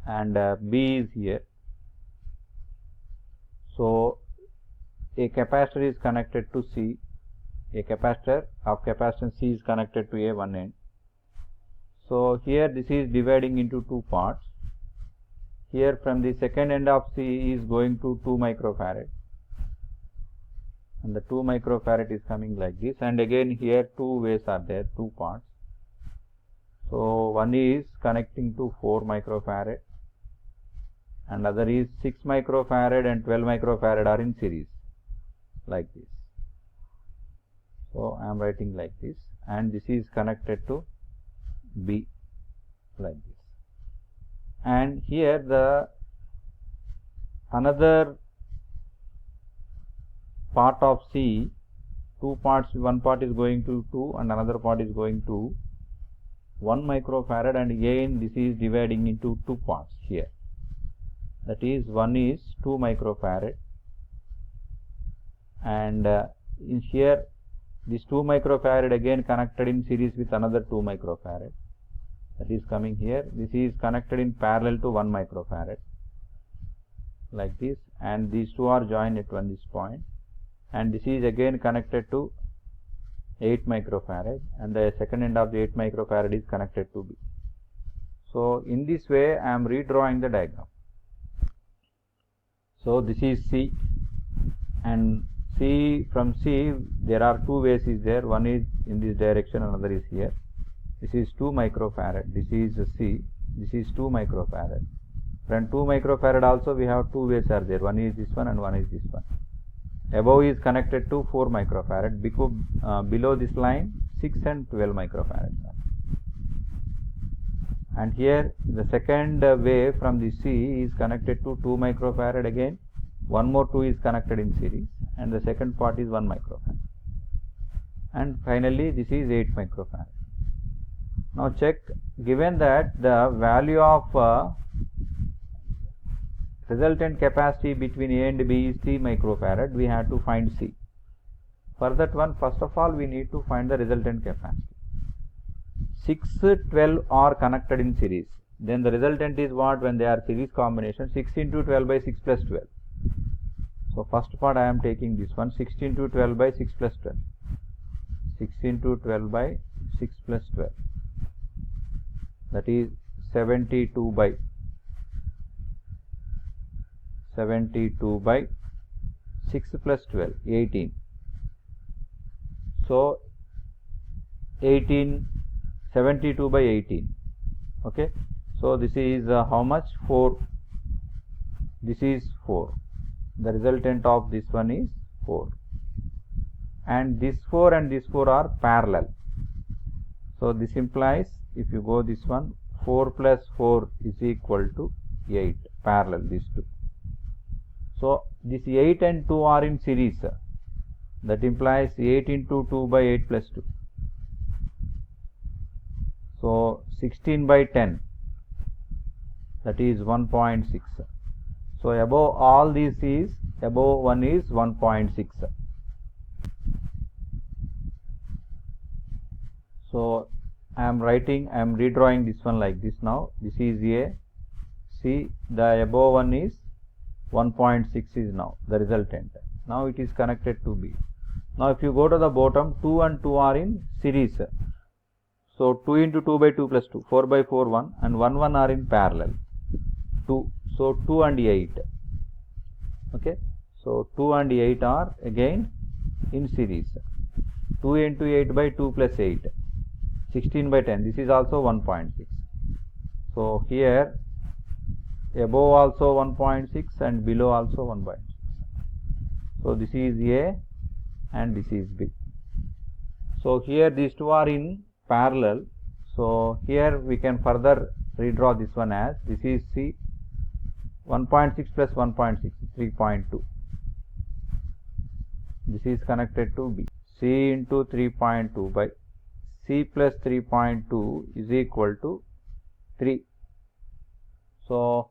and B is here. So a capacitor is connected to C, a capacitor of capacitance C is connected to a one end. So here this is dividing into two parts. Here from the second end of C is going to 2 microfarad, and the 2 microfarad is coming like this, and again here two ways are there, two parts. So one is connecting to 4 microfarad and other is 6 microfarad and 12 microfarad are in series like this. So I am writing like this, and this is connected to B like this. And here the another part of C, two parts, one part is going to 2 and another part is going to 1 microfarad, and again this is dividing into two parts here. That is, one is 2 microfarad, and in here this 2 microfarad again connected in series with another 2 microfarad. That is coming here. This is connected in parallel to 1 microfarad like this, and these two are joined at this point, and this is again connected to 8 microfarad, and the second end of the 8 microfarad is connected to B. So in this way I am redrawing the diagram. So this is C, and C, from C there are two ways is there, one is in this direction, another is here. This is 2 microfarad, this is C, this is 2 microfarad. From 2 microfarad also we have two ways are there, one is this one and one is this one. Above is connected to 4 microfarad, because below this line 6 and 12 microfarad. And here the second way from the C is connected to 2 microfarad, again one more 2 is connected in series, and the second part is 1 microfarad. And finally this is 8 microfarad. Now check, given that the value of resultant capacity between A and B is 3 microfarad, we have to find C. For that one, first of all we need to find the resultant capacity. 6, 12 are connected in series, then the resultant is what? When they are series combination, 6 into 12 by 6 plus 12. So first part I am taking this one, 6 into 12 by 6 plus 12, 6 into 12 by 6 plus 12, that is 72 by 6 plus 12, 18. So 18, 72 by 18. Okay, so this is how much? 4. This is 4. The resultant of this one is 4, and this 4 and this 4 are parallel. So this implies, if you go this one, 4 plus 4 is equal to 8, parallel these two. So this 8 and 2 are in series, that implies 8 into 2 by 8 plus 2. So 16 by 10, that is 1.6. So above all these is, above one is 1.6. So I am redrawing this one like this now. This is A. See, the above one is 1.6 is now the resultant. Now it is connected to B. Now if you go to the bottom, 2 and 2 are in series. So 2 into 2 by 2 plus 2, 4 by 4, 1, and 1, 1 are in parallel. 2. So 2 and 8. Okay. So 2 and 8 are again in series. 2 into 8 by 2 plus 8. 16 by 10. This is also 1.6. So here above also 1.6 and below also 1.6. So this is A and this is B. So here these two are in parallel. So here we can further redraw this one as, this is C, 1.6 plus 1.6, 3.2. This is connected to B. C into 3.2 by C plus 3.2 is equal to 3. So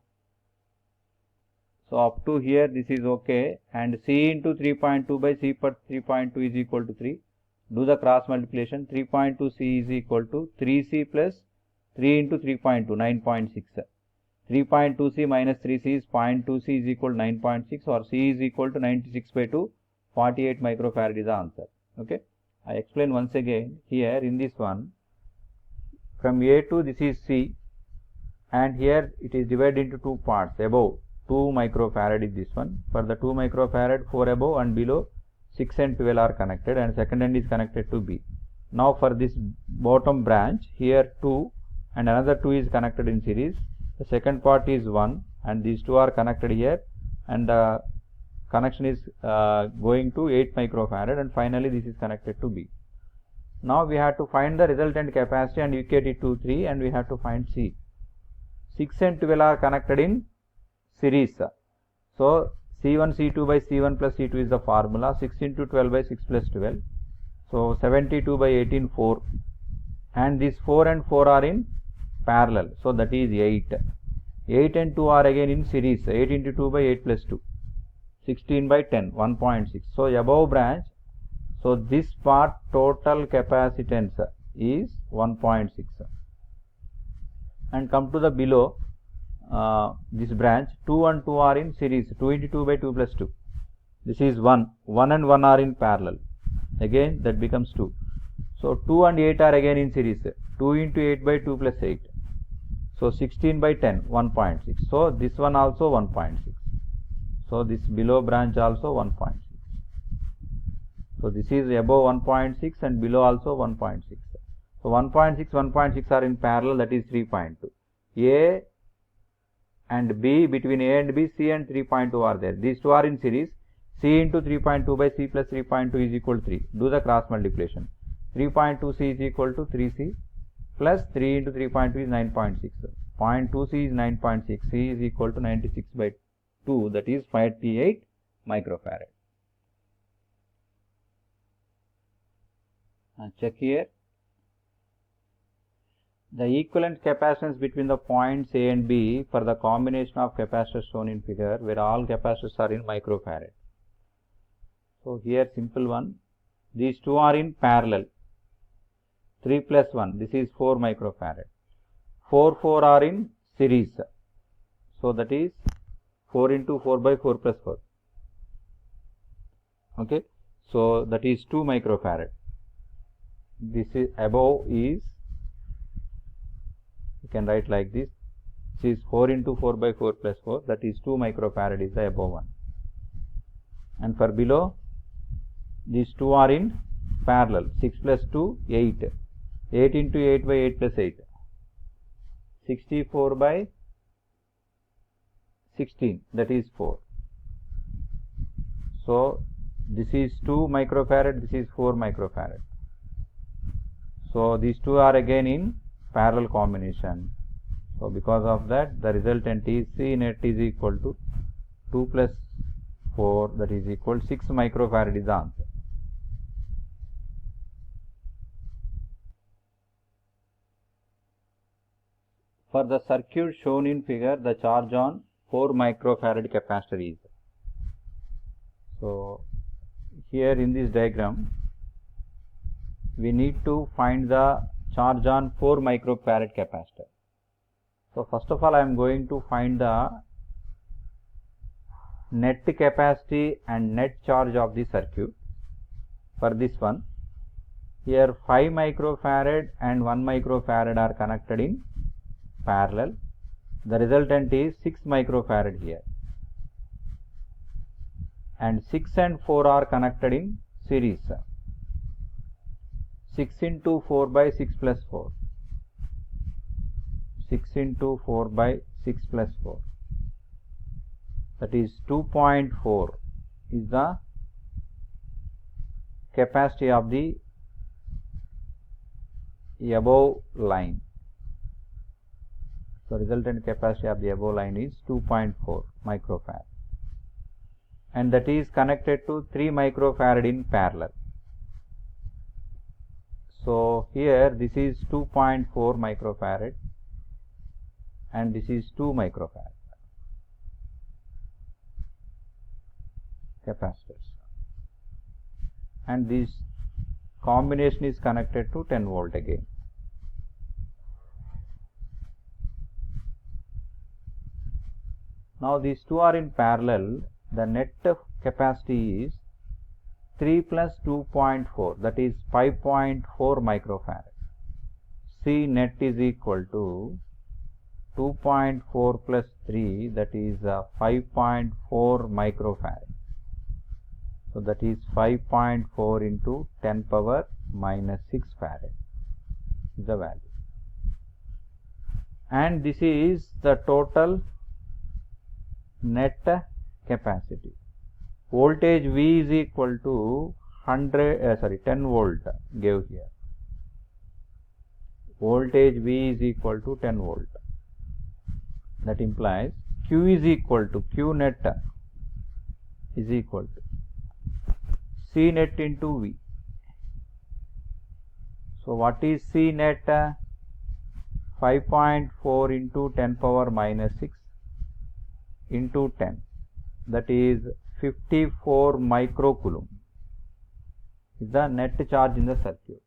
up to here this is okay, and C into 3.2 by C per 3.2 is equal to 3. Do the cross multiplication. 3.2 C is equal to 3C plus 3 into 3.2, 9.6. 3.2C minus 3C is 0.2C is equal to 9.6, or C is equal to 96 by 2, 48 microfarad is the answer. Okay. I explain once again here in this one, from A to this is C, and here it is divided into two parts. Above 2 microfarad is this one. For the 2 microfarad, 4 above and below 6 and 12 are connected, and second end is connected to B. Now for this bottom branch, here 2 and another 2 is connected in series. The second part is 1 and these two are connected here, and the connection is going to 8 microfarad, and finally this is connected to B. Now we have to find the resultant capacity and equate it to 3, and we have to find C. 6 and 12 are connected in series. So C1 C2 by C1 plus C2 is the formula. 6 into 12 by 6 plus 12. So 72 by 18, 4. And these 4 and 4 are in parallel. So that is 8. 8 and 2 are again in series. 8 into 2 by 8 plus 2. 16 by 10, 1.6. So above branch, so this part total capacitance is 1.6. And come to the below, this branch, 2 and 2 are in series. 2 into 2 by 2 plus 2. This is 1. 1 and 1 are in parallel. Again that becomes 2. So 2 and 8 are again in series. 2 into 8 by 2 plus 8. So 16 by 10, 1.6. So this one also 1.6. So this below branch also 1.6. So this is above 1.6 and below also 1.6. So 1.6, 1.6 are in parallel, that is 3.2. A and B, between A and B, C and 3.2 are there. These two are in series. C into 3.2 by C plus 3.2 is equal to 3. Do the cross multiplication. 3.2C is equal to 3C plus 3 into 3.2 is 9.6. 0.2C is 9.6. C is equal to 96 by 2, that is 58 microfarad. And check here. The equivalent capacitance between the points A and B for the combination of capacitors shown in figure, where all capacitors are in microfarad. So here simple one. These two are in parallel. 3 plus 1, this is 4 microfarad. 4 are in series. So that is 4 into 4 by 4 plus 4. Okay. So that is 2 microfarad. This is above is, you can write like this. This is 4 into 4 by 4 plus 4, that is 2 microfarad is the above one. And for below, these two are in parallel. 6 plus 2, 8. 8 into 8 by 8 plus 8. 64 by 16, that is 4. So this is 2 microfarad, this is 4 microfarad. So these two are again in parallel combination. So because of that, the resultant is C net is equal to 2 plus 4, that is equal to 6 microfarad is the answer. For the circuit shown in figure, the charge on 4 microfarad capacitor is. So here in this diagram, we need to find the charge on 4 microfarad capacitor. So first of all, I am going to find the net capacity and net charge of the circuit. For this one, here 5 microfarad and 1 microfarad are connected in parallel. The resultant is 6 microfarad here, and 6 and 4 are connected in series. 6 into 4 by 6 plus 4. 6 into 4 by 6 plus 4. That is 2.4 is the capacity of the above line. So resultant capacity of the above line is 2.4 microfarad, and that is connected to 3 microfarad in parallel. So here this is 2.4 microfarad and this is 2 microfarad capacitors, and this combination is connected to 10 volt again. Now these two are in parallel. The net capacity is 3 plus 2.4, that is 5.4 microfarad. C net is equal to 2.4 plus 3, that is 5.4 microfarad. So that is 5.4 into 10 power minus 6 farad is the value. And this is the total net capacity. Voltage V is equal to 10 volt gave here. Voltage V is equal to 10 volt. That implies Q is equal to Q net is equal to C net into V. So what is C net? 5.4 into 10 power minus 6 into 10, that is 54 microcoulomb is the net charge in the circuit.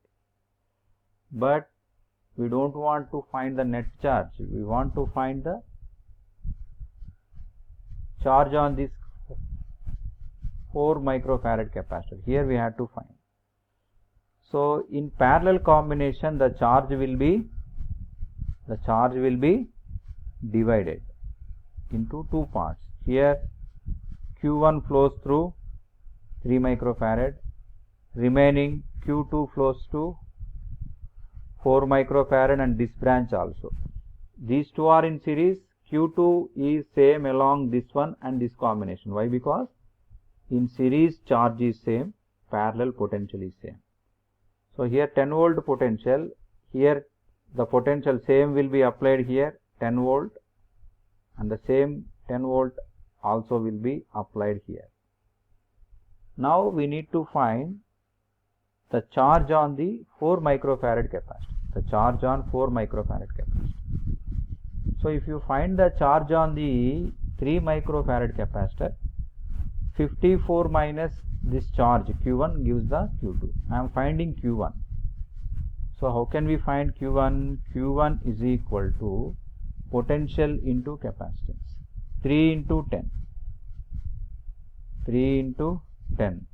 But we don't want to find the net charge, we want to find the charge on this 4 microfarad capacitor. Here we have to find. So in parallel combination, the charge will be divided into two parts. Here Q1 flows through 3 microfarad, remaining Q2 flows to 4 microfarad and this branch also. These two are in series. Q2 is same along this one and this combination. Why? Because in series charge is same, parallel potential is same. So here 10 volt potential, here the potential same will be applied here 10 volt, and the same 10 volt also will be applied here. Now we need to find the charge on the 4 microfarad capacitor. The charge on 4 microfarad capacitor. So if you find the charge on the 3 microfarad capacitor, 54 minus this charge Q1 gives the Q2. I am finding Q1. So how can we find Q1? Q1 is equal to potential into capacitance. 3 into 10. 3 into 10.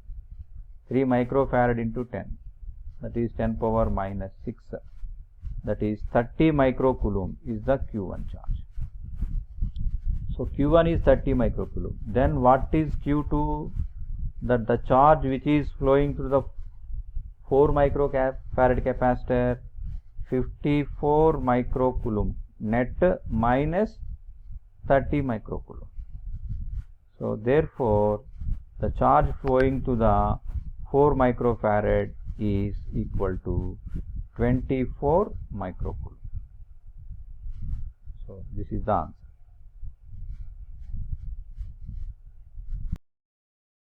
3 microfarad into 10. That is 10 power minus 6. That is 30 microcoulomb is the Q1 charge. So Q1 is 30 microcoulomb. Then what is Q2? That the charge which is flowing through the 4 microfarad capacitor, 54 microcoulomb net minus 30 microcoulomb. So therefore the charge flowing to the 4 microfarad is equal to 24 microcoulomb. So this is the answer.